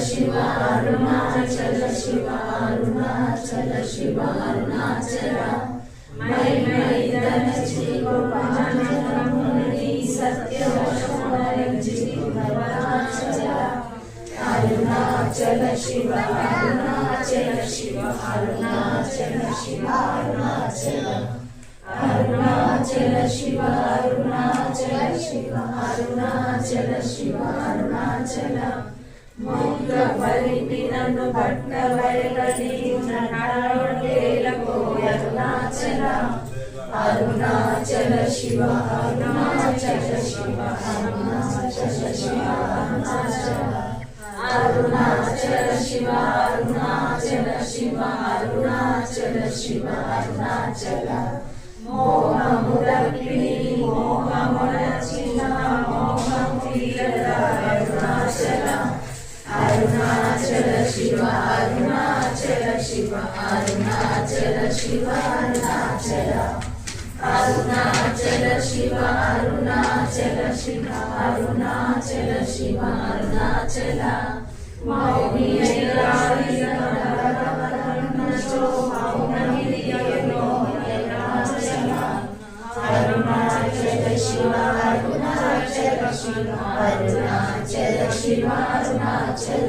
शिव अरुणाचल शिव अरुणाचल शिव अरुणाचल मई मई धनची गोपानी सत्यवशमरंजित अरुणाचल अरुणाचल शिव अरुणाचल शिव अरुणाचल शिव अरुणाचल अरुणाचल शिव अरुणाचल शिव अरुणाचल शिव अरुणाचल मोक्ष परिपिननु भट्ट वैरणी नटाळेलको अरुणाचल अरुणाचल शिव अरुणाचल शिव अरुणाचल शिव अरुणाचल अरुणाचल शिव अरुणाचल शिव अरुणाचल शिव अरुणाचल मोहमुरपिणी मोहमुरचिना मोहमुरदा अरुणाचल अरुणाचल शिव अरुणाचल शिव अरुणाचल शिव अरुणाचल अरुणाचल शिव अरुणाचल शिव अरुणाचल शिव अरुणाचल अरुणाचल शिव अरुणाचल शिव अरुणाचल शिव अरुणाचल